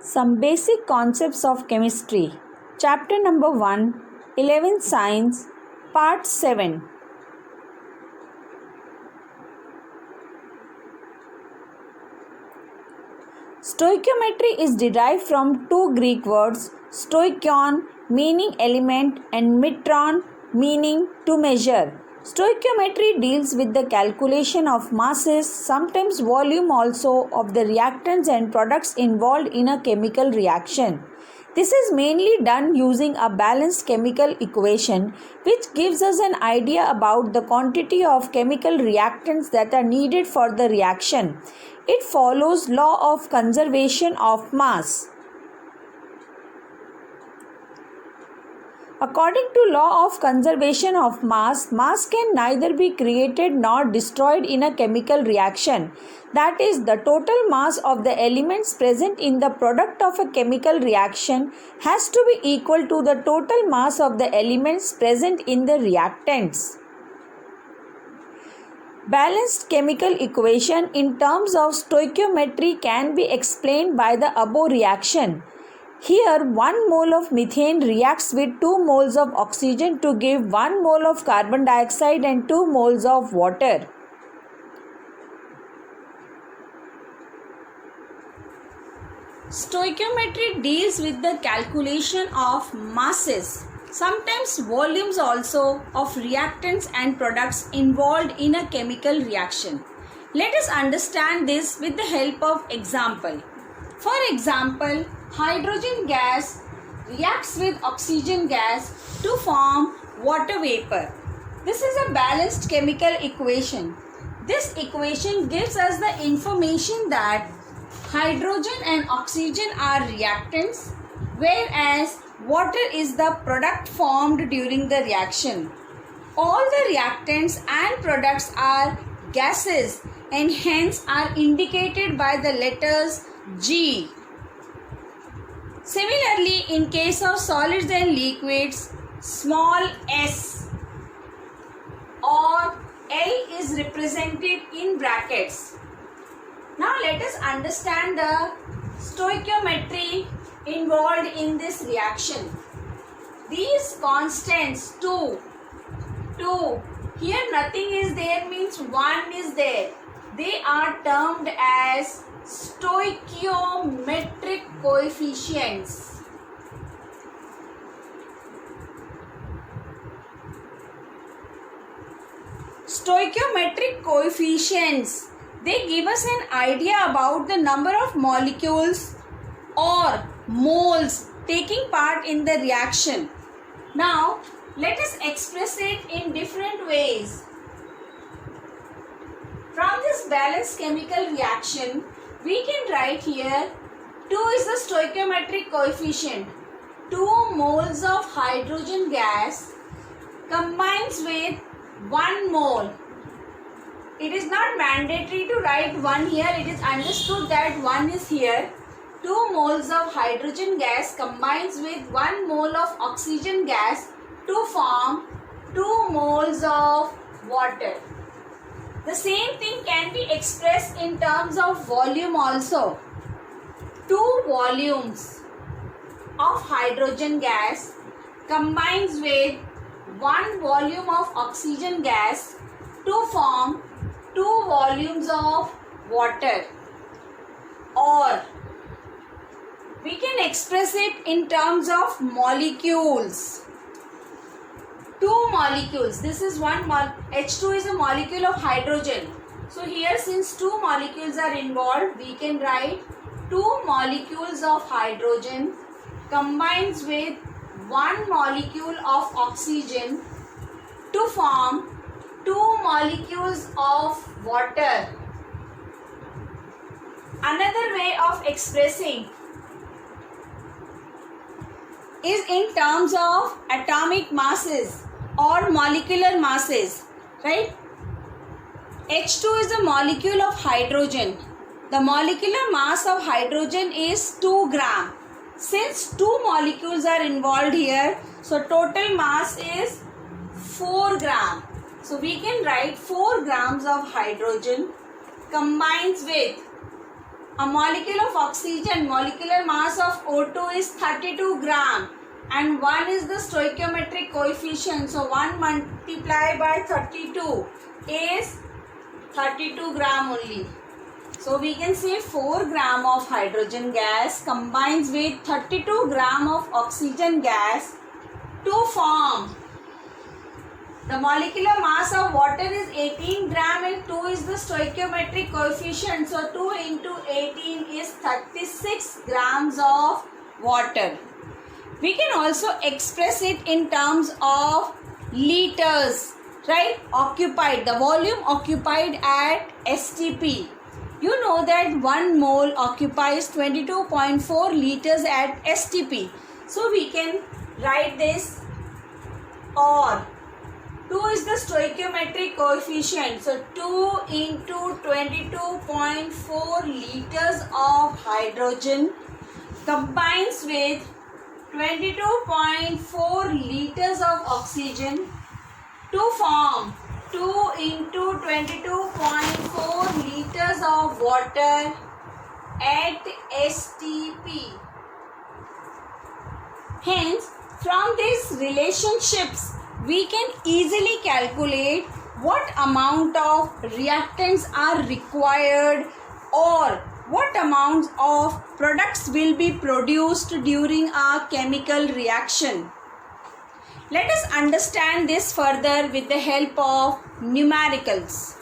Some basic concepts of chemistry. Chapter number 1, 11th Science, Part 7. Stoichiometry is derived from two Greek words, stoichion meaning element and metron meaning to measure. Stoichiometry deals with the calculation of masses, sometimes volume also, of the reactants and products involved in a chemical reaction. This is mainly done using a balanced chemical equation which gives us an idea about the quantity of chemical reactants that are needed for the reaction. It follows law of conservation of mass. According to law of conservation of mass, mass can neither be created nor destroyed in a chemical reaction. That is, the total mass of the elements present in the product of a chemical reaction has to be equal to the total mass of the elements present in the reactants. Balanced chemical equation in terms of stoichiometry can be explained by the above reaction. Here, 1 mole of methane reacts with 2 moles of oxygen to give 1 mole of carbon dioxide and 2 moles of water. Stoichiometry deals with the calculation of masses, sometimes volumes also, of reactants and products involved in a chemical reaction. Let us understand this with the help of example. For example, hydrogen gas reacts with oxygen gas to form water vapor. This is a balanced chemical equation. This equation gives us the information that hydrogen and oxygen are reactants, whereas water is the product formed during the reaction. All the reactants and products are gases and hence are indicated by the letters G. Similarly, in case of solids and liquids, small s or L is represented in brackets. Now let us understand the stoichiometry involved in this reaction. These constants 2, here nothing is there means 1 is there. They are termed as stoichiometric coefficients. Stoichiometric coefficients, they give us an idea about the number of molecules or moles taking part in the reaction. Now, let us express it in different ways. From this balanced chemical reaction, we can write here 2 is the stoichiometric coefficient. 2 moles of hydrogen gas combines with 1 mole. It is not mandatory to write 1 here. It is understood that 1 is here. 2 moles of hydrogen gas combines with 1 mole of oxygen gas to form 2 moles of water. The same thing can be expressed in terms of volume also. 2 volumes of hydrogen gas combines with 1 volume of oxygen gas to form 2 volumes of water. Or we can express it in terms of molecules. 2 molecules. This is H2 is a molecule of hydrogen. So here, since 2 molecules are involved, we can write 2 molecules of hydrogen combines with 1 molecule of oxygen to form 2 molecules of water. Another way of expressing is in terms of atomic masses or molecular masses, right? H2 is a molecule of hydrogen. The molecular mass of hydrogen is 2 gram. Since 2 molecules are involved here, so total mass is 4 gram. So we can write 4 grams of hydrogen combines with a molecule of oxygen, molecular mass of O2 is 32 gram and 1 is the stoichiometric coefficient. So 1 multiplied by 32 is 32 gram only. So we can say 4 gram of hydrogen gas combines with 32 gram of oxygen gas to form. The molecular mass of water is 18 gram and 2 is the stoichiometric coefficient. So 2 into 18 is 36 grams of water. We can also express it in terms of liters, right? Occupied, the volume occupied at STP. You know that 1 mole occupies 22.4 liters at STP. So we can write this, or 2 is the stoichiometric coefficient. So 2 into 22.4 liters of hydrogen combines with 22.4 liters of oxygen to form 2 into 22.4 liters of water at STP. Hence, from these relationships, we can easily calculate what amount of reactants are required or what amounts of products will be produced during a chemical reaction. Let us understand this further with the help of numericals.